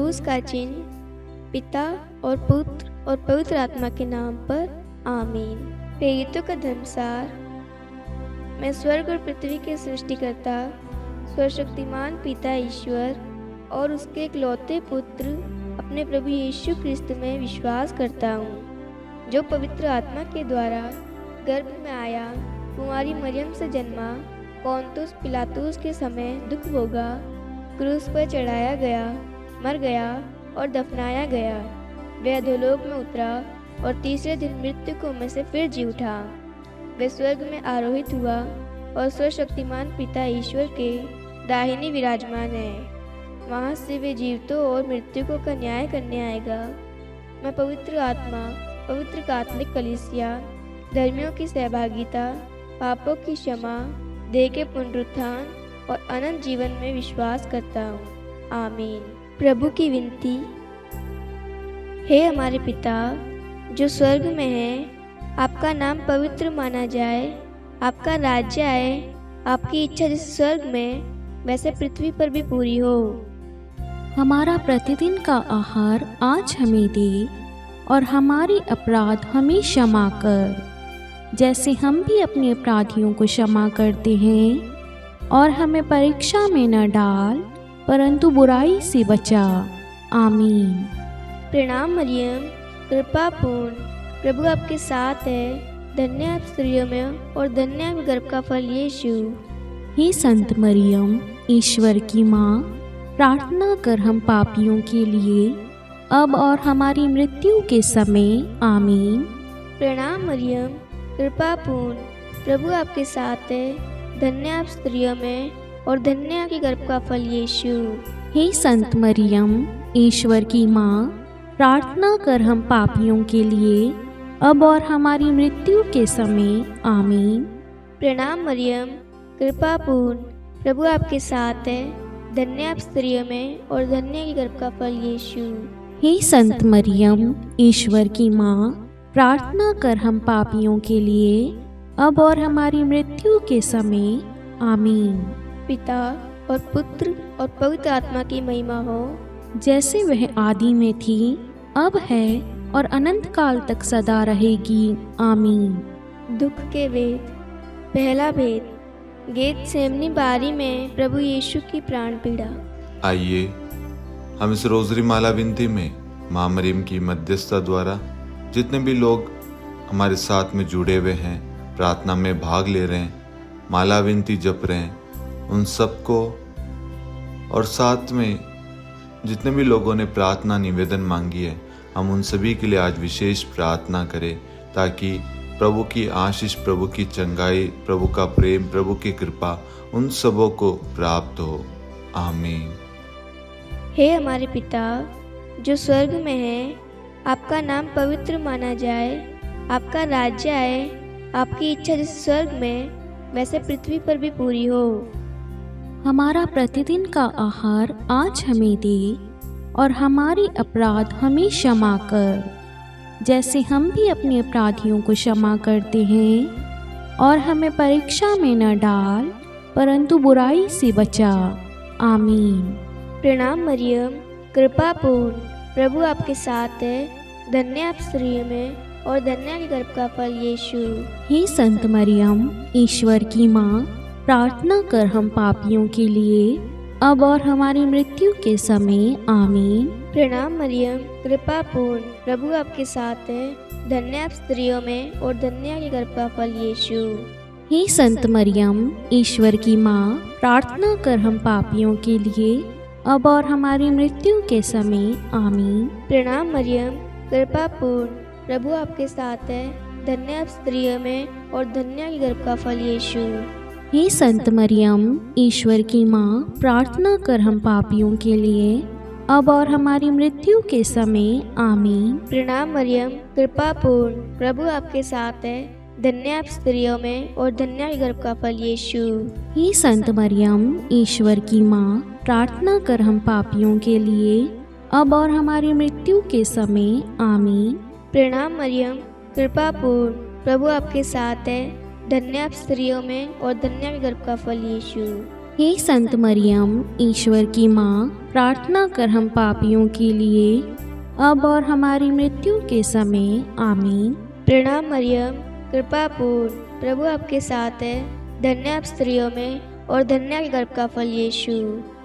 क्रूस का चिन्ह पिता और पुत्र और पवित्र आत्मा के नाम पर आमीन। प्रेरितों का धर्मसार। मैं स्वर्ग और पृथ्वी के सृष्टिकर्ता सर्वशक्तिमान पिता ईश्वर और उसके इकलौते पुत्र अपने प्रभु यीशु क्रिस्त में विश्वास करता हूँ, जो पवित्र आत्मा के द्वारा गर्भ में आया, कुंवारी मरियम से जन्मा, पोंतुस पिलातुस के समय दुख भोगा, क्रूस पर चढ़ाया गया, मर गया और दफनाया गया। वह अधोलोक में उतरा और तीसरे दिन मृतकों में से फिर जी उठा। वह स्वर्ग में आरोहित हुआ और सर्वशक्तिमान पिता ईश्वर के दाहिने विराजमान है। वहाँ से वे जीवितों और मृतकों का न्याय करने आएगा। मैं पवित्र आत्मा, पवित्र कात्मिक कलीसिया, धर्मियों की सहभागिता, पापों की क्षमा, देह के पुनरुत्थान और अनंत जीवन में विश्वास करता हूँ। आमीन। प्रभु की विनती। हे हमारे पिता जो स्वर्ग में है, आपका नाम पवित्र माना जाए, आपका राज्य आए, आपकी इच्छा जैसे स्वर्ग में वैसे पृथ्वी पर भी पूरी हो। हमारा प्रतिदिन का आहार आज हमें दे और हमारे अपराध हमें क्षमा कर, जैसे हम भी अपने अपराधियों को क्षमा करते हैं, और हमें परीक्षा में न डाल परंतु बुराई से बचा। आमीन। प्रणाम मरियम, कृपा पूर्ण, प्रभु आपके साथ है। धन्य आप स्त्रियों में और धन्य आप गर्भ का फल यीशु। हे संत मरियम, ईश्वर की माँ, प्रार्थना कर हम पापियों के लिए अब और हमारी मृत्यु के समय। आमीन। प्रणाम मरियम, कृपा पूर्ण, प्रभु आपके साथ है। धन्य आप स्त्रियों में और धन्य आपके गर्भ का फल यीशु। हे संत मरियम, ईश्वर की माँ, प्रार्थना कर हम पापियों के लिए अब और हमारी मृत्यु के समय। आमीन। प्रणाम मरियम, कृपा पूर्ण, प्रभु आपके साथ है। धन्य आप स्त्रियों में और धन्य के गर्भ का फल यीशु। हे संत मरियम, ईश्वर की माँ, प्रार्थना कर हम पापियों के लिए अब और हमारी मृत्यु के समय। आमीन। पिता और पुत्र और पवित्र आत्मा की महिमा हो, जैसे वह आदि में थी, अब है और अनंत काल तक सदा रहेगी। आमीन। दुख के वेद। पहला भेद। गेतसेमनी बारी में प्रभु यीशु की प्राण पीड़ा। आइए हम इस रोजरी माला विनती में माँ मरियम की मध्यस्थता द्वारा जितने भी लोग हमारे साथ में जुड़े हुए हैं, प्रार्थना में भाग ले रहे हैं, माला विनती जप रहे हैं, उन सबको, और साथ में जितने भी लोगों ने प्रार्थना निवेदन मांगी है, हम उन सभी के लिए आज विशेष प्रार्थना करें, ताकि प्रभु की आशीष, प्रभु की चंगाई, प्रभु का प्रेम, प्रभु की कृपा उन सबों को प्राप्त हो। आमीन। हे हमारे पिता जो स्वर्ग में है, आपका नाम पवित्र माना जाए, आपका राज्य आए, आपकी इच्छा जैसे स्वर्ग में वैसे पृथ्वी पर भी पूरी हो। हमारा प्रतिदिन का आहार आज हमें दे और हमारे अपराध हमें क्षमा कर, जैसे हम भी अपने अपराधियों को क्षमा करते हैं, और हमें परीक्षा में न डाल परंतु बुराई से बचा। आमीन। प्रणाम मरियम, कृपा पूर्ण, प्रभु आपके साथ है। धन्य आप स्त्रियों में और धन्य के गर्भ का फल यीशु। हे संत मरियम, ईश्वर की माँ, प्रार्थना कर हम पापियों के लिए अब और हमारी मृत्यु के समय। आमीन। प्रणाम मरियम, कृपा पूर्ण, प्रभु आपके साथ है। धन्य आप स्त्रियों में और धन्य के गर्भ का फल यीशु। हे संत मरियम, ईश्वर की माँ, प्रार्थना कर हम पापियों के लिए अब और हमारी मृत्यु के समय। आमीन। प्रणाम मरियम, कृपा पूर्ण, प्रभु आपके साथ है। धन्य आप स्त्रियों में और धन्य के गर्भ का फल यीशु। हे संत मरियम, ईश्वर की माँ, प्रार्थना कर हम पापियों के लिए अब और हमारी मृत्यु के समय। आमीन। प्रणाम मरियम, कृपा पूर्ण, प्रभु आपके साथ है। धन्य आप स्त्रियों में और धन्य के गर्भ का फल यीशु। हे संत मरियम, ईश्वर की माँ, प्रार्थना कर हम पापियों के लिए अब और हमारी मृत्यु के समय। आमीन। प्रणाम मरियम, कृपा पूर्ण, प्रभु आपके साथ है। धन्य आप स्त्रियों में और धन्य के गर्भ का फल यीशु। हे संत मरियम, ईश्वर की माँ, प्रार्थना कर हम पापियों के लिए, अब और हमारी मृत्यु के समय। आमीन। प्रणाम मरियम, कृपा पूर्ण, प्रभु आपके साथ है। धन्य आप स्त्रियों में और धन्य आपके गर्भ का फल यीशु।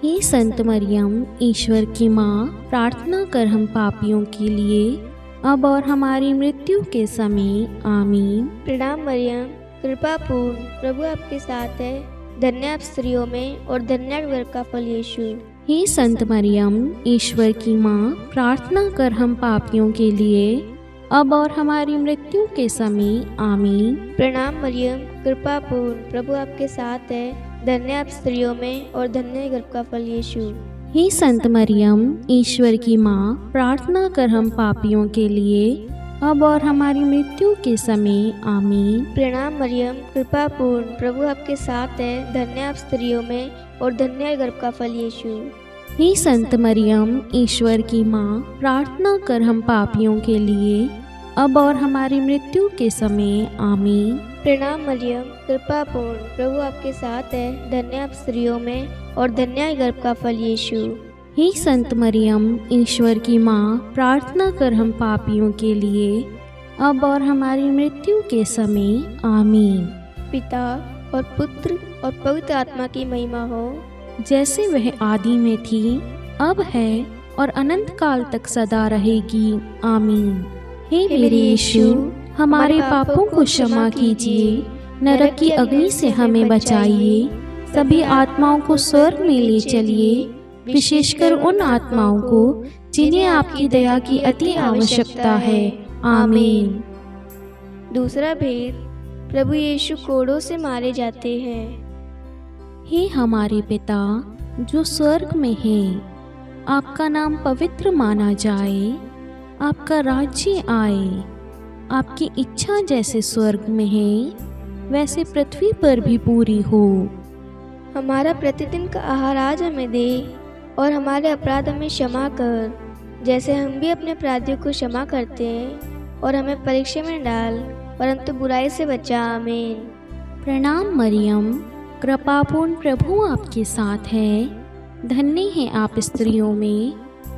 हे संत मरियम, ईश्वर की माँ, प्रार्थना कर हम पापियों के लिए, अब और हमारी मृत्यु के समय। आमीन। प्रणाम मरियम, कृपा पूर्ण, प्रभु आपके साथ है। धन्य आप स्त्रियों में और धन्य आपके गर्भ का फल यीशु। हे संत मरियम, ईश्वर की माँ, प्रार्थना कर हम पापियों के लिए, अब और हमारी मृत्यु के समय। आमीन। प्रणाम मरियम, कृपा पूर्ण, प्रभु आपके साथ है। धन्य आप स्त्रियों में और धन्य गर्भ का फल यीशु। हे संत मरियम, ईश्वर की माँ, प्रार्थना कर हम पापियों के लिए, अब और हमारी मृत्यु के समय। आमीन। प्रणाम मरियम, कृपा पूर्ण, प्रभु आपके साथ है। धन्य आप स्त्रियों में और धन्य गर्भ का फल यीशु। हे संत मरियम, ईश्वर की माँ, प्रार्थना कर हम पापियों के लिए, अब और हमारी मृत्यु के समय। आमीन। प्रणाम मरियम, कृपा पूर्ण, प्रभु आपके साथ है। धन्य आप स्त्रियों में और धन्य गर्भ का फल यीशु। हे संत मरियम, ईश्वर की माँ, प्रार्थना कर हम पापियों के लिए, अब और हमारी मृत्यु के समय। आमीन। पिता और पुत्र और पवित्र आत्मा की महिमा हो, जैसे वह आदि में थी, अब है और अनंत काल तक सदा रहेगी। आमीन। हे मेरे यीशु, हमारे पापों को क्षमा कीजिए, नरक की अग्नि से हमें बचाइए, सभी आत्माओं को स्वर्ग में ले चलिए, विशेषकर उन आत्माओं को जिन्हें आपकी दया की अति आवश्यकता है। आमीन। दूसरा भेद, प्रभु यीशु कोड़ों से मारे जाते हैं। हे हमारे पिता जो स्वर्ग में है, आपका नाम पवित्र माना जाए, आपका राज्य आए, आपकी इच्छा जैसे स्वर्ग में है वैसे पृथ्वी पर भी पूरी हो। हमारा प्रतिदिन का आहार आज हमें दे, और हमारे अपराध हमें क्षमा कर, जैसे हम भी अपने अपराधियों को क्षमा करते हैं, और हमें परीक्षा में डाल, परंतु बुराई से बचा। आमीन। प्रणाम मरियम, कृपापूर्ण, प्रभु आपके साथ है। धन्य है आप स्त्रियों में,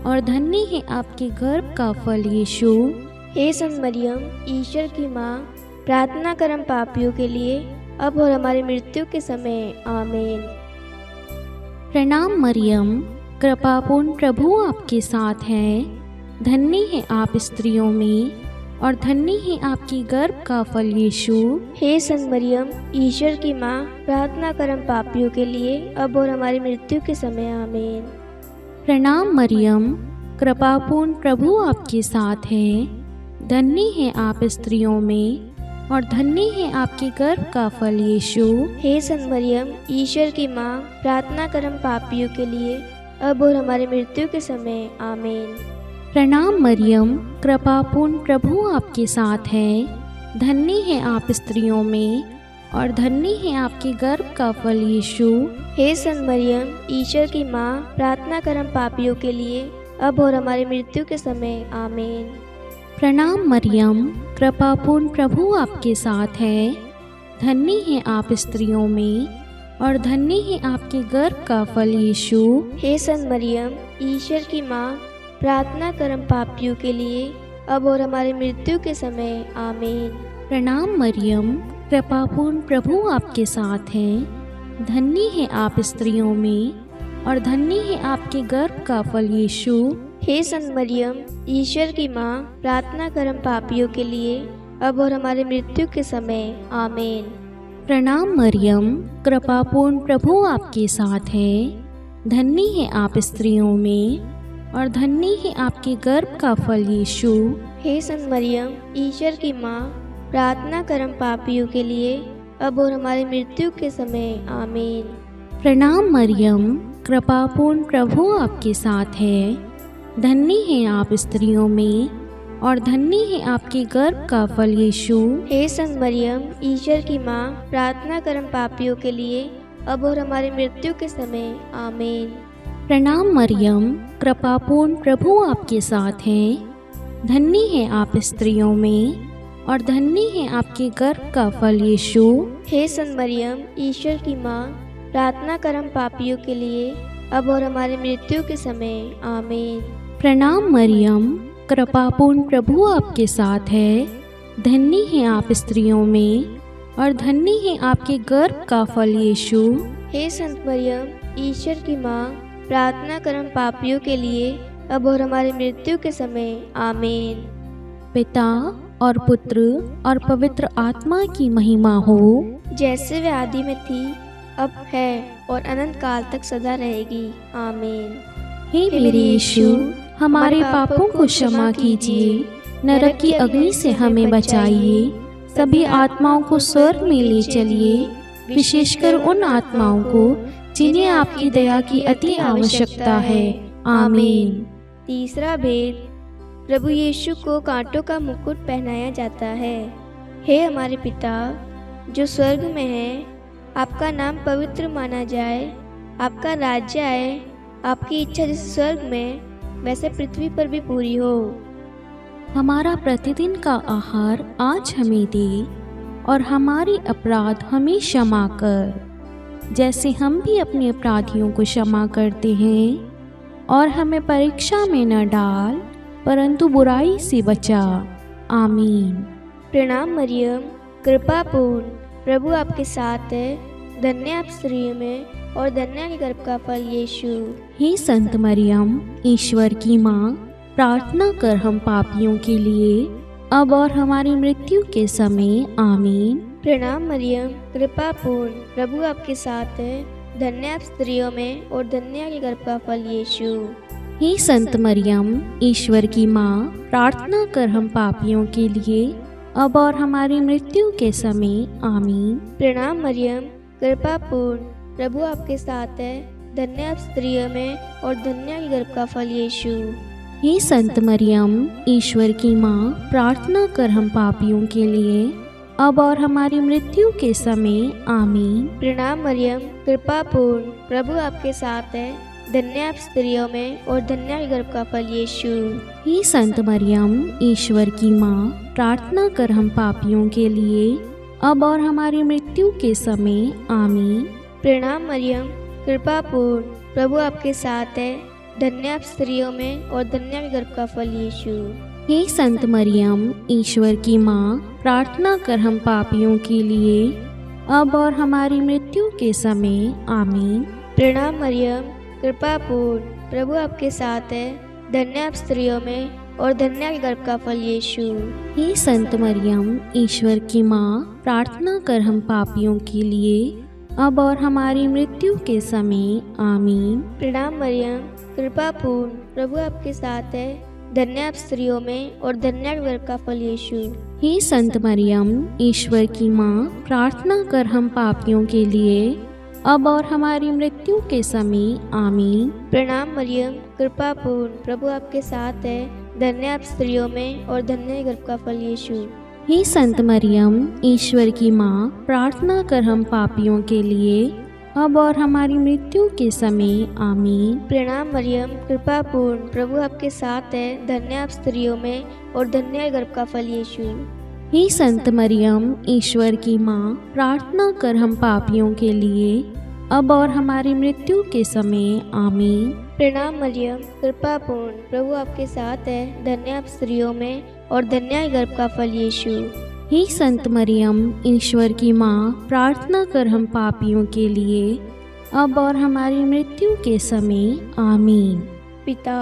और धन्य है आपके गर्भ का फल यीशु। हे संत मरियम, ईश्वर की माँ, प्रार्थना कर हम पापियों के लिए, अब और हमारी मृत्यु के समय। आमीन। प्रणाम मरियम, कृपापूर्ण, प्रभु आपके साथ है। धन्य है आप स्त्रियों में, और धन्य है आपकी गर्भ का फल यीशु। हे संत मरियम, ईश्वर की माँ, प्रार्थना कर हम पापियों के लिए, अब और हमारी मृत्यु के समय। आमीन। प्रणाम मरियम, कृपापूर्ण, प्रभु आपके साथ है। धन्य है आप स्त्रियों में, और धन्य है आपके गर्भ का फल यीशु। हे संत मरियम, ईश्वर की माँ, प्रार्थना कर हम पापियों के लिए, अब और हमारी मृत्यु के समय। आमीन। प्रणाम मरियम, कृपापूर्ण, प्रभु आपके साथ है। धन्य है आप स्त्रियों में, और धन्य है आपके गर्भ का फल यीशु। हे संत मरियम, ईश्वर की माँ, प्रार्थना कर हम पापियों के लिए, अब और हमारी मृत्यु के समय। आमीन। प्रणाम मरियम, कृपापूर्ण, प्रभु आपके साथ है। धन्य है आप स्त्रियों में, और धन्य है आपके गर्भ का फल यीशु। हे संत मरियम, ईश्वर की माँ, प्रार्थना कर हम पापियों के लिए, अब और हमारी मृत्यु के समय। आमीन। प्रणाम मरियम, कृपापूर्ण, प्रभु आपके साथ है। धन्य है आप स्त्रियों में, और धन्य है आपके गर्भ का फल यीशु। हे संत मरियम, ईश्वर की माँ, प्रार्थना कर हम पापियों के लिए, अब और हमारी मृत्यु के समय। आमीन। प्रणाम मरियम, कृपापूर्ण, प्रभु आपके साथ है। धन्य है आप स्त्रियों में, और धन्य है आपके गर्भ का फल यीशु। हे संत मरियम, ईश्वर की माँ, प्रार्थना कर हम पापियों के लिए, अब और हमारी मृत्यु के समय। आमीन। प्रणाम मरियम, कृपापूर्ण, प्रभु आपके साथ है। धन्य है आप स्त्रियों में, और धन्य है आपके गर्भ का फल यीशु। हे संत मरियम, ईश्वर की माँ, प्रार्थना कर हम पापियों के लिए, अब और हमारी मृत्यु के समय। आमीन। प्रणाम मरियम, कृपापूर्ण, प्रभु आपके साथ है। धन्य है आप स्त्रियों में, और धन्य है आपके गर्भ का फल यीशु। हे संत मरियम, ईश्वर की माँ, प्रार्थना कर हम पापियों के लिए, अब और हमारी मृत्यु के समय, आमीन। प्रणाम मरियम, कृपापूर्ण प्रभु आपके साथ है। धन्य है आप स्त्रियों में और धन्य है आपके गर्भ का फल यीशु। हे संत मरियम, ईश्वर की माँ, प्रार्थना कर हम पापियों के लिए, अब और हमारी मृत्यु के समय, आमीन। पिता और पुत्र और पवित्र आत्मा की महिमा हो, जैसे वे आदि में थी, अब है और अनंत काल तक सदा रहेगी, आमीन। हे मेरे यीशु, हमारे पापों को क्षमा कीजिए, नरक की अग्नि से हमें बचाइए, सभी आत्माओं को स्वर्ग में ले चलिए, विशेषकर उन आत्माओं को जिन्हें आपकी दया की अति आवश्यकता है, आमीन। तीसरा भेद, प्रभु यीशु को कांटों का मुकुट पहनाया जाता है। हे हमारे पिता जो स्वर्ग में है, आपका नाम पवित्र माना जाए, आपका राज्य आए, आपकी इच्छा जैसे स्वर्ग में वैसे पृथ्वी पर भी पूरी हो। हमारा प्रतिदिन का आहार आज हमें दे, और हमारे अपराध हमें क्षमा कर, जैसे हम भी अपने अपराधियों को क्षमा करते हैं, और हमें परीक्षा में न डाल, परंतु बुराई से बचा, आमीन। प्रणाम मरियम, कृपा पूर्ण, प्रभु आपके साथ है। धन्य आप स्त्रियों में और धन्य के गर्भ का फल यीशु। हे संत मरियम, ईश्वर की माँ, प्रार्थना कर हम पापियों के लिए, अब और हमारी मृत्यु के समय, आमीन। प्रणाम मरियम, कृपा पूर्ण, प्रभु आपके साथ है। धन्य आप स्त्रियों में और धन्य के गर्भ का फल यीशु। हे संत मरियम, ईश्वर की माँ, प्रार्थना कर हम पापियों के लिए, अब और हमारी मृत्यु के समय, आमीन। प्रणाम मरियम, कृपा पूर्ण, प्रभु आपके साथ है। धन्य आप स्त्रियों में और धन्य के गर्भ का फल यीशु। हे संत मरियम, ईश्वर की माँ, प्रार्थना कर हम पापियों के लिए, अब और हमारी मृत्यु के समय, आमीन। प्रणाम मरियम, कृपा पूर्ण, प्रभु आपके साथ है। धन्य आप स्त्रियों में और धन्य के गर्भ का फल यीशु। हे संत मरियम, ईश्वर की माँ, प्रार्थना कर हम पापियों के लिए, अब और हमारी मृत्यु के समय, आमीन। प्रणाम मरियम, कृपा पूर्ण, प्रभु आपके साथ है। धन्य आप स्त्रियों में और धन्य के गर्भ का फल यीशु। हे संत मरियम, ईश्वर की माँ, प्रार्थना कर हम पापियों के लिए, अब और हमारी मृत्यु के समय, आमीन। प्रणाम मरियम, कृपा पूर्ण, प्रभु आपके साथ है। धन्य आप स्त्रियों में और धन्य के गर्भ का फल यीशु। हे संत मरियम, ईश्वर की माँ, प्रार्थना कर हम पापियों के लिए, अब और हमारी मृत्यु के समय, आमीन। प्रणाम मरियम, कृपा पूर्ण, प्रभु आपके साथ है। धन्य आप स्त्रियों में और धन्य के गर्भ का फल यीशु। हे संत मरियम, ईश्वर की माँ, प्रार्थना कर हम पापियों के लिए, अब और हमारी मृत्यु के समय, आमीन। प्रणाम मरियम, कृपा पूर्ण, प्रभु आपके साथ है। धन्य आप स्त्रियों में और धन्य के गर्भ का फल यीशु। हे संत मरियम, ईश्वर की माँ, प्रार्थना कर हम पापियों के लिए, अब और हमारी मृत्यु के समय, आमीन। प्रणाम मरियम, कृपा पूर्ण, प्रभु आपके साथ है। धन्य आप स्त्रियों में और धन्य के गर्भ का फल यीशु। हे संत मरियम, ईश्वर की माँ, प्रार्थना कर हम पापियों के लिए, अब और हमारी मृत्यु के समय, आमीन। प्रणाम मरियम, कृपा पूर्ण, प्रभु आपके साथ है। धन्य आप स्त्रियों में और धन्य के गर्भ का फल यीशु। हे संत मरियम, ईश्वर की माँ, प्रार्थना कर हम पापियों के लिए, अब और हमारी मृत्यु के समय, आमीन। पिता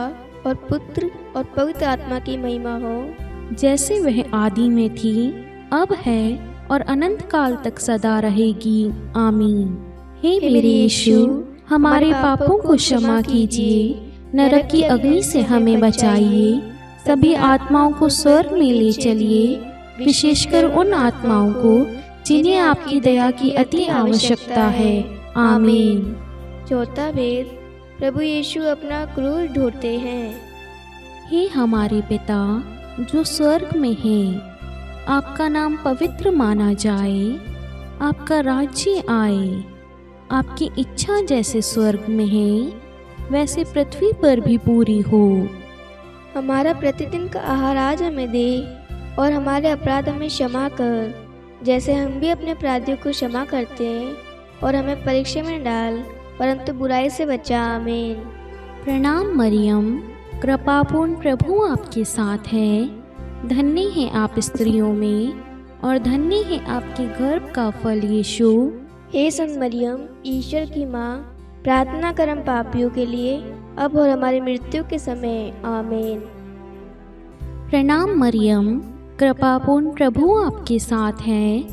और पुत्र और पवित्र आत्मा की महिमा हो, जैसे वह आदि में थी, अब है और अनंत काल तक सदा रहेगी, आमीन। हे मेरे यीशु, हमारे पापों को क्षमा कीजिए, नरक की अग्नि से हमें बचाइए, सभी आत्माओं को स्वर्ग में ले चलिए, विशेषकर उन आत्माओं को जिन्हें आपकी दया की अति आवश्यकता है, आमीन। चौथा भेद, प्रभु यीशु अपना क्रूस ढोते हैं। हे हमारे पिता जो स्वर्ग में है, आपका नाम पवित्र माना जाए, आपका राज्य आए, आपकी इच्छा जैसे स्वर्ग में है वैसे पृथ्वी पर भी पूरी हो। हमारा प्रतिदिन का आहार आज हमें दे, और हमारे अपराध हमें क्षमा कर, जैसे हम भी अपने अपराधियों को क्षमा करते हैं, और हमें परीक्षा में न डाल, परंतु बुराई से बचा। आमीन। प्रणाम मरियम, कृपापूर्ण प्रभु आपके साथ है। धन्य है आप स्त्रियों में और धन्य है आपके गर्भ का फल यीशु। हे संत मरियम, ईश्वर की माँ, प्रार्थना कर हम पापियों के लिए, अब और हमारी मृत्यु के समय। आमीन। प्रणाम मरियम, कृपापूर्ण प्रभु आपके साथ है।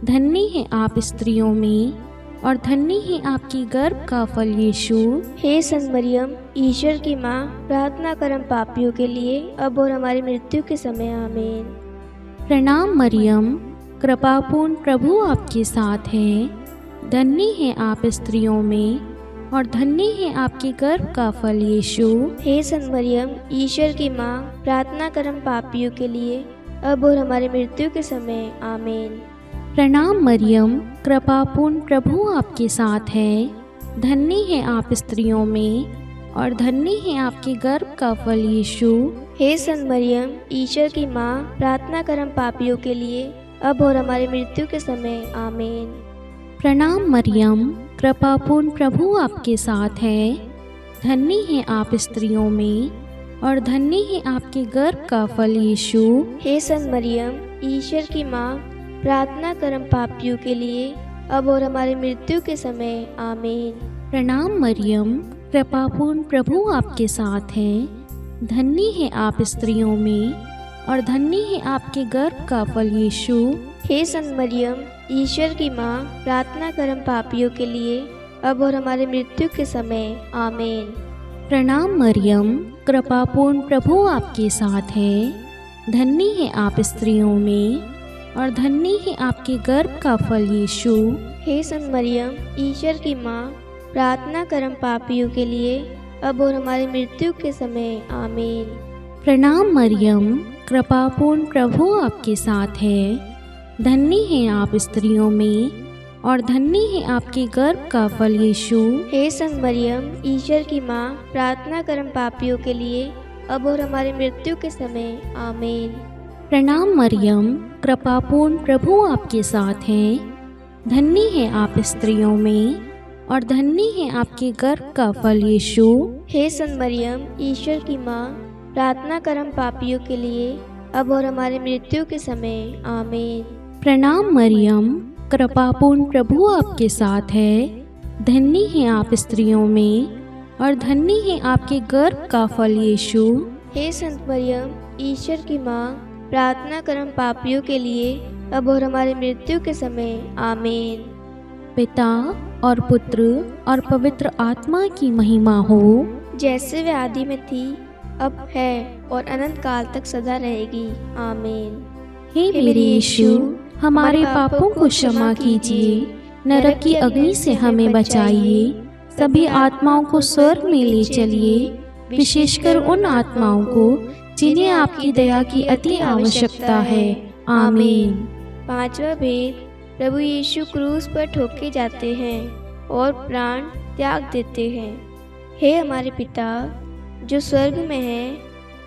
धन्य है आप स्त्रियों में और धन्य है आपकी गर्भ का फल यीशु। हे संत मरियम, ईश्वर की माँ, प्रार्थना कर हम पापियों के लिए, अब और हमारी मृत्यु के समय। आमीन। प्रणाम मरियम, कृपापूर्ण प्रभु आपके साथ है। धन्य है आप स्त्रियों में और धन्य है आपके गर्भ का फल यीशु। हे संत मरियम, ईश्वर की माँ, प्रार्थना कर हम पापियों के लिए, अब और हमारी मृत्यु के समय। आमीन। प्रणाम मरियम, कृपापूर्ण प्रभु आपके साथ है। धन्य है आप स्त्रियों में और धन्य है आपके गर्भ का फल यीशु। हे संत मरियम, ईश्वर की माँ, प्रार्थना कर हम पापियों के लिए, अब और हमारी मृत्यु के समय। आमीन। प्रणाम मरियम, कृपापूर्ण प्रभु आपके साथ है। धन्य है आप स्त्रियों में और धन्य है आपके गर्भ का फल यीशु। हे संत मरियम, ईश्वर की माँ, प्रार्थना कर हम पापियों के लिए, अब और हमारी मृत्यु के समय। आमीन। प्रणाम मरियम, कृपापूर्ण प्रभु आपके साथ है। धन्य है आप स्त्रियों में और धन्य है आपके गर्भ का फल यीशु। हे संत मरियम, ईश्वर की माँ, प्रार्थना कर हम पापियों के लिए, अब और हमारी मृत्यु के समय। आमीन। प्रणाम मरियम, कृपापूर्ण प्रभु आपके साथ है। धन्य है आप स्त्रियों में और धन्य है आपके गर्भ का फल यीशु। हे संत मरियम, ईश्वर की माँ, प्रार्थना कर हम पापियों के लिए, अब और हमारी मृत्यु के समय। आमीन। प्रणाम मरियम, कृपापूर्ण प्रभु आपके साथ है। धन्य है आप स्त्रियों में और धन्य है आपके गर्भ का फल यीशु। हे संत मरियम, ईश्वर की माँ, प्रार्थना कर हम पापियों के लिए, अब और हमारी मृत्यु के समय। आमीन। प्रणाम मरियम, कृपापूर्ण प्रभु आपके साथ है। धन्य है आप स्त्रियों में और धन्य है आपके गर्भ का फल यीशु। हे संत मरियम, ईश्वर की माँ, प्रार्थना कर हम पापियों के लिए, अब और हमारी मृत्यु के समय। आमीन। प्रणाम मरियम, कृपापूर्ण प्रभु आपके साथ है। धन्य है आप स्त्रियों में और धन्य है आपके गर्भ का फल यीशु। हे संत मरियम, ईश्वर की माँ, प्रार्थना कर हम पापियों के लिए, अब और हमारी मृत्यु के समय। आमीन। पिता और पुत्र और पवित्र आत्मा की महिमा हो, जैसे वे आदि में थी, अब है और अनंत काल तक सदा रहेगी। आमीन। हे मेरे यीशु, हमारे पापों को क्षमा कीजिए, नरक की अग्नि से हमें बचाइए, सभी आत्माओं को स्वर्ग में ले चलिए, विशेषकर उन आत्माओं को जिन्हें आपकी दया की अति आवश्यकता है। आमीन। पांचवा भेद, प्रभु यीशु क्रूस पर ठोके जाते हैं और प्राण त्याग देते हैं। हे हमारे पिता जो स्वर्ग में है,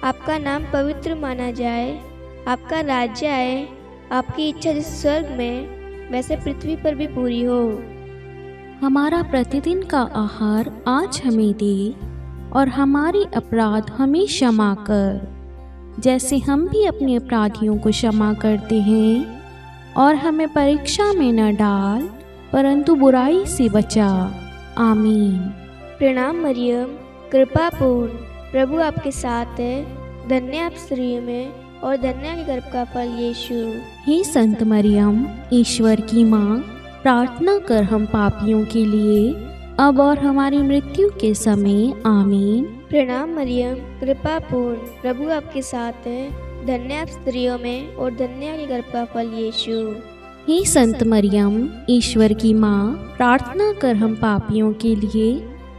आपका नाम पवित्र माना जाए, आपका राज्य आए, आपकी इच्छा जैसे स्वर्ग में वैसे पृथ्वी पर भी पूरी हो। हमारा प्रतिदिन का आहार आज हमें दे और हमारे अपराध हमें क्षमा कर, जैसे हम भी अपने अपराधियों को क्षमा करते हैं, और हमें परीक्षा में न डाल, परंतु बुराई से बचा। आमीन। प्रणाम मरियम, कृपा पूर्ण, प्रभु आपके साथ है। धन्य आप स्त्रियों में और धन्य के गर्भ का फल यीशु। हे संत मरियम, ईश्वर की माँ, प्रार्थना कर हम पापियों के लिए, अब और हमारी मृत्यु के समय। आमीन। प्रणाम मरियम, कृपा पूर्ण, प्रभु आपके साथ है। धन्य आप स्त्रियों में और धन्य के गर्भ का फल यीशु। हे संत मरियम, ईश्वर की माँ, प्रार्थना कर हम पापियों के लिए,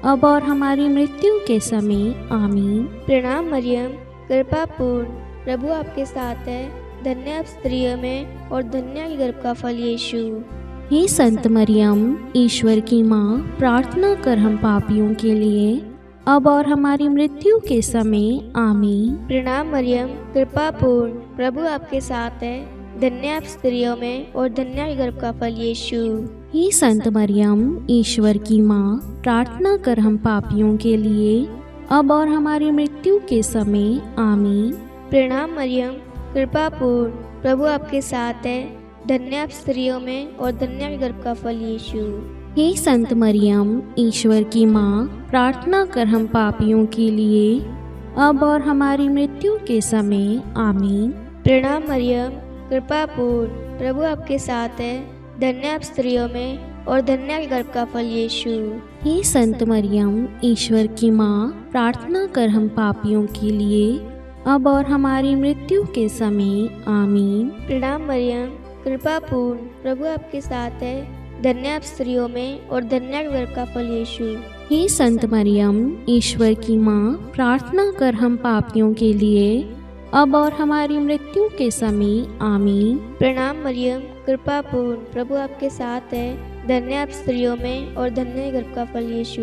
अब और हमारी मृत्यु के समय। आमीन। प्रणाम मरियम, कृपा पूर्ण, प्रभु आपके साथ है। धन्य आप स्त्रियों में और धन्य के गर्भ का फल यीशु। हे संत मरियम, ईश्वर की माँ, प्रार्थना कर हम पापियों के लिए, अब और हमारी मृत्यु के समय। आमीन। प्रणाम मरियम, कृपा पूर्ण, प्रभु आपके साथ है। धन्य आप स्त्रियों में और धन्य के गर्भ का फल यीशु। हे संत मरियम, ईश्वर की माँ, प्रार्थना कर हम पापियों के लिए, अब और हमारी मृत्यु के समय। आमीन। प्रणाम मरियम, कृपा पूर्ण, प्रभु आपके साथ है। धन्य आप स्त्रियों में और धन्य आपके गर्भ का फल यीशु। हे संत मरियम, ईश्वर की माँ, प्रार्थना कर हम पापियों के लिए, अब और हमारी मृत्यु के समय। आमीन। प्रणाम मरियम, कृपा पूर्ण, प्रभु आपके साथ है। धन्य आप स्त्रियों में और धन्य आपके गर्भ का फल यीशु। हे संत मरियम, ईश्वर की माँ, प्रार्थना कर हम पापियों के लिए, अब और हमारी मृत्यु के समय। आमीन। प्रणाम मरियम, कृपा पूर्ण, प्रभु आपके साथ है। धन्य आप स्त्रियों में और धन्य आपके गर्भ का फल यीशु। हे संत मरियम, ईश्वर की माँ, प्रार्थना कर हम पापियों के लिए, अब और हमारी मृत्यु के समय। आमीन। प्रणाम मरियम, कृपा पूर्ण, प्रभु आपके साथ है। धन्य आप स्त्रियों में और धन्य गर्भ का फल यीशु।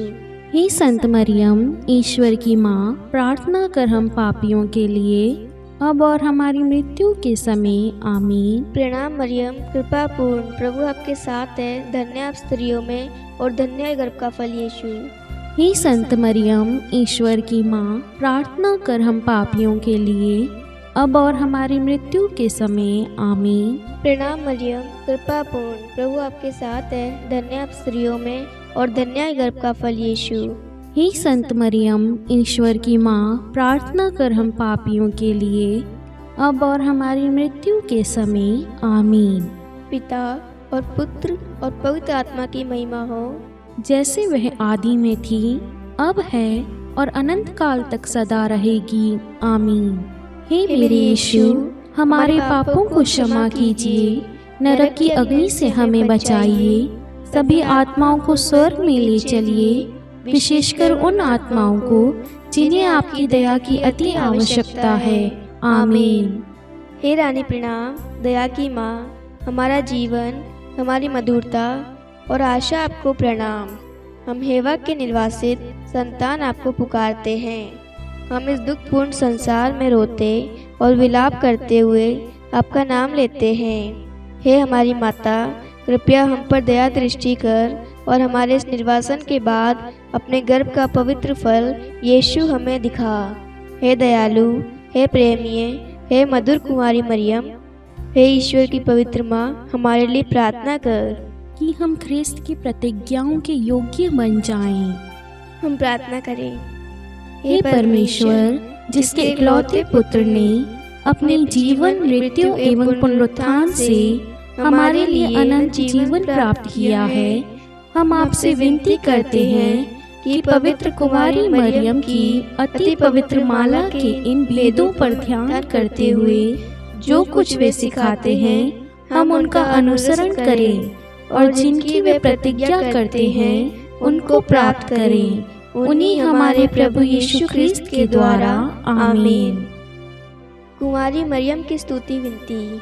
हे संत मरियम, ईश्वर की माँ, प्रार्थना कर हम पापियों के लिए, अब और हमारी मृत्यु के समय। आमीन। प्रणाम मरियम, कृपा पूर्ण, प्रभु आपके साथ है। धन्य आप स्त्रियों में और धन्य गर्भ का फल यीशु। हे संत मरियम, ईश्वर की माँ, प्रार्थना कर हम पापियों के लिए, अब और हमारी मृत्यु के समय। आमीन। प्रणाम मरियम, कृपा पूर्ण, प्रभु आपके साथ है। धन्य आप स्त्रियों में और धन्य गर्भ का फल यीशु। हे संत मरियम, ईश्वर की माँ, प्रार्थना कर हम पापियों के लिए, अब और हमारी मृत्यु के समय। आमीन। पिता और पुत्र और पवित्र आत्मा की महिमा हो, जैसे वह आदि में थी, अब है और अनंत काल तक सदा रहेगी। आमीन। हे मेरे यीशु, हमारे पापों को क्षमा कीजिए, नरक की अग्नि से हमें बचाइए, सभी आत्माओं को स्वर्ग में ले चलिए, विशेषकर उन आत्माओं को जिन्हें आपकी दया की अति आवश्यकता है। आमीन। हे रानी प्रणाम, दया की माँ, हमारा जीवन, हमारी मधुरता और आशा आपको प्रणाम। हम हेवा के निर्वासित संतान आपको पुकारते हैं। हम इस दुखपूर्ण संसार में रोते और विलाप करते हुए आपका नाम लेते हैं। हे हमारी माता, कृपया हम पर दया दृष्टि कर और हमारे इस निर्वासन के बाद अपने गर्भ का पवित्र फल यीशु हमें दिखा। हे दयालु, हे प्रेमीय, हे मधुर कुमारी मरियम, हे ईश्वर की पवित्र माँ, हमारे लिए प्रार्थना कर कि हम ख्रिस्त की प्रतिज्ञाओं के योग्य बन जाएं। हम प्रार्थना करें। हे परमेश्वर, जिसके इकलौते पुत्र ने अपने जीवन, मृत्यु एवं पुनरुत्थान से हमारे लिए अनंत जीवन प्राप्त किया है, हम आपसे विनती करते हैं कि पवित्र कुमारी मरियम की अति पवित्र माला के इन भेदों पर ध्यान करते हुए जो कुछ वे सिखाते हैं, हम उनका अनुसरण करें और जिनकी वे प्रतिज्ञा करते हैं उनको प्राप्त करें। उन्हीं हमारे प्रभु यीशु ख्रिस्त के द्वारा। आमीन। कुमारी मरियम की स्तुति विनती।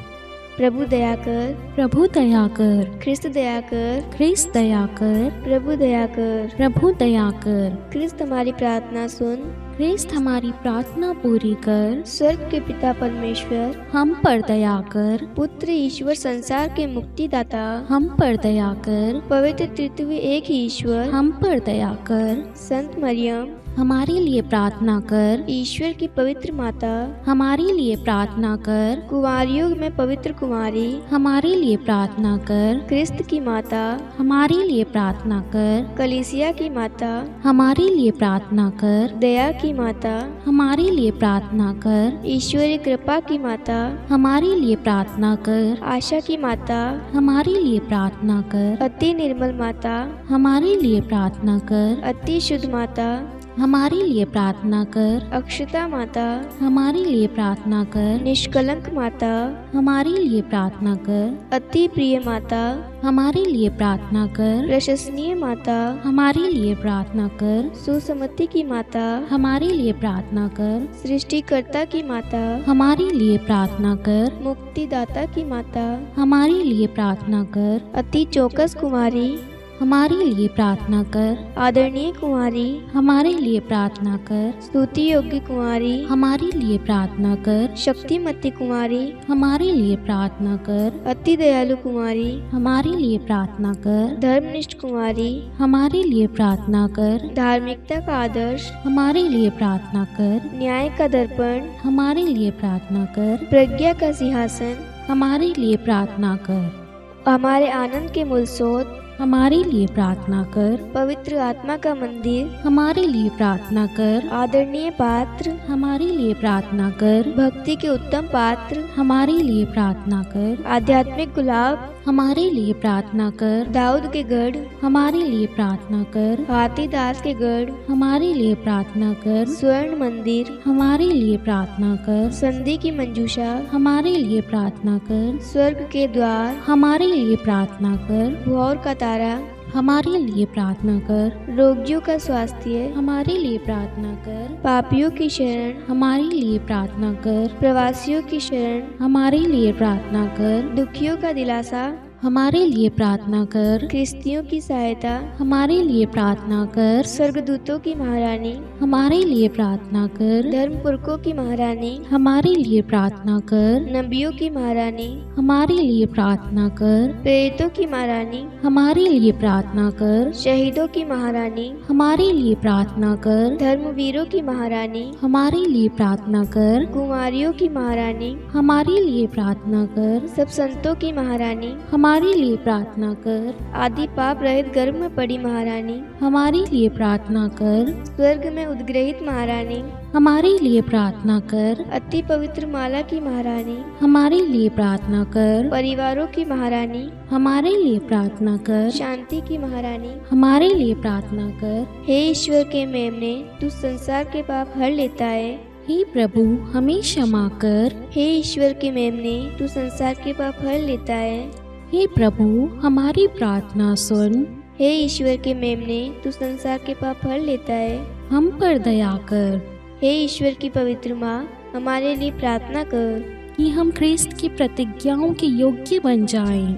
प्रभु दया कर, प्रभु दया कर, ख्रिस्त दया कर, ख्रिस्त दया कर, प्रभु दया कर, प्रभु दया कर। ख्रिस्त हमारी प्रार्थना सुन, ख्रिस्त हमारी प्रार्थना पूरी कर। स्वर्ग के पिता परमेश्वर, हम पर दया कर। पुत्र ईश्वर संसार के मुक्तिदाता, हम पर दया कर। पवित्र तृतीय एक ही ईश्वर, हम पर दया कर। संत मरियम, हमारे लिए प्रार्थना कर। ईश्वर की पवित्र माता, हमारे लिए प्रार्थना कर। कुंवारियों में पवित्र कुमारी, हमारे लिए प्रार्थना कर। ख्रिस्त की माता, हमारे लिए प्रार्थना कर। कलीसिया की माता, हमारे लिए प्रार्थना कर। दया की माता, हमारे लिए प्रार्थना कर। ईश्वरीय कृपा की माता, हमारे लिए प्रार्थना कर। आशा की माता, हमारे लिए प्रार्थना कर। अति निर्मल माता, हमारे लिए प्रार्थना कर। अति शुद्ध माता, हमारे लिए प्रार्थना कर। अक्षता माता, हमारे लिए प्रार्थना कर। निष्कलंक माता, हमारे लिए प्रार्थना कर। अति प्रिय माता, हमारे लिए प्रार्थना कर। प्रशंसनीय माता, हमारे लिए प्रार्थना कर। सुसमति की माता, हमारे लिए प्रार्थना कर। सृष्टिकर्ता की माता, हमारे लिए प्रार्थना कर। मुक्तिदाता की माता, हमारे लिए प्रार्थना कर। अति चौकस कुमारी, हमारे लिए प्रार्थना कर। आदरणीय कुंवारी, हमारे लिए प्रार्थना कर। स्तुति योग्य कुंवारी, हमारे लिए प्रार्थना कर। शक्तिमती कुंवारी, हमारे लिए प्रार्थना कर। अति दयालु कुंवारी, हमारे लिए प्रार्थना कर। धर्मनिष्ठ कुंवारी, हमारे लिए प्रार्थना कर। धार्मिकता का आदर्श, हमारे लिए प्रार्थना कर। न्याय का दर्पण, हमारे लिए प्रार्थना कर। प्रज्ञा का सिंहासन, हमारे लिए प्रार्थना कर। हमारे आनंद के मूल स्रोत, हमारे लिए प्रार्थना कर। पवित्र आत्मा का मंदिर, हमारे लिए प्रार्थना कर। आदरणीय पात्र, हमारे लिए प्रार्थना कर। भक्ति के उत्तम पात्र, हमारे लिए प्रार्थना कर। आध्यात्मिक गुलाब, हमारे लिए प्रार्थना कर। दाऊद के गढ़, हमारे लिए प्रार्थना कर। हाथीदास के गढ़, हमारे लिए प्रार्थना कर। स्वर्ण मंदिर, हमारे लिए प्रार्थना कर। संधि की मंजूषा, हमारे लिए प्रार्थना कर। स्वर्ग के द्वार, हमारे लिए प्रार्थना कर। भौर का तारा, हमारे लिए प्रार्थना कर। रोगियों का स्वास्थ्य, हमारे लिए प्रार्थना कर। पापियों की शरण, हमारे लिए प्रार्थना कर। प्रवासियों की शरण, हमारे लिए प्रार्थना कर। दुखियों का दिलासा, हमारे लिए प्रार्थना कर। ख्रिस्तियों की सहायता, हमारे लिए प्रार्थना कर। स्वर्गदूतों की महारानी, हमारे लिए प्रार्थना कर। धर्मपुरखों की महारानी, हमारे लिए प्रार्थना कर। नबियों की महारानी, हमारे लिए प्रार्थना कर। प्रेरितों की महारानी, हमारे लिए प्रार्थना कर। शहीदों की महारानी, हमारे लिए प्रार्थना कर। धर्मवीरों की महारानी, हमारे लिए प्रार्थना कर। कुमारियों की महारानी, हमारे लिए प्रार्थना कर। सब संतों की महारानी, हमारे लिए प्रार्थना कर। आदि पाप रहित गर्भ में पड़ी महारानी, हमारे लिए प्रार्थना कर। स्वर्ग में उद्ग्रहित महारानी, हमारे लिए प्रार्थना कर। अति पवित्र माला की महारानी, हमारे लिए प्रार्थना कर। परिवारों की महारानी, हमारे लिए प्रार्थना कर। शांति की महारानी, हमारे लिए प्रार्थना कर। हे ईश्वर के मेमने, तू संसार के पाप हर लेता है। हे प्रभु, हमें क्षमा कर। हे ईश्वर के मेमने, तू संसार के पाप हर लेता है। हे प्रभु, हमारी प्रार्थना सुन। हे ईश्वर के मेमने, तू संसार के पाप हर लेता है। हम पर दया कर। हे ईश्वर की पवित्र माँ, हमारे लिए प्रार्थना कर कि हम ख्रिस्त की प्रतिज्ञाओं के योग्य बन जाएं।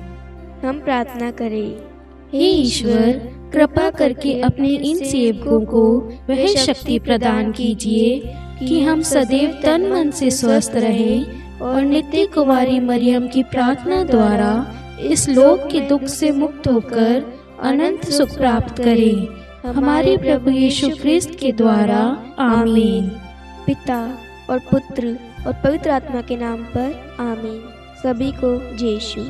हम प्रार्थना करें। हे ईश्वर, कृपा करके अपने इन सेवकों को वह शक्ति प्रदान कीजिए कि हम सदैव तन मन से स्वस्थ रहें और नित्य कुमारी मरियम की प्रार्थना द्वारा इस लोक के दुख से मुक्त होकर अनंत सुख प्राप्त करें। हमारे प्रभु यीशु ख्रिस्त के द्वारा, आमीन। पिता और पुत्र और पवित्र आत्मा के नाम पर, आमीन। सभी को जय यीशु।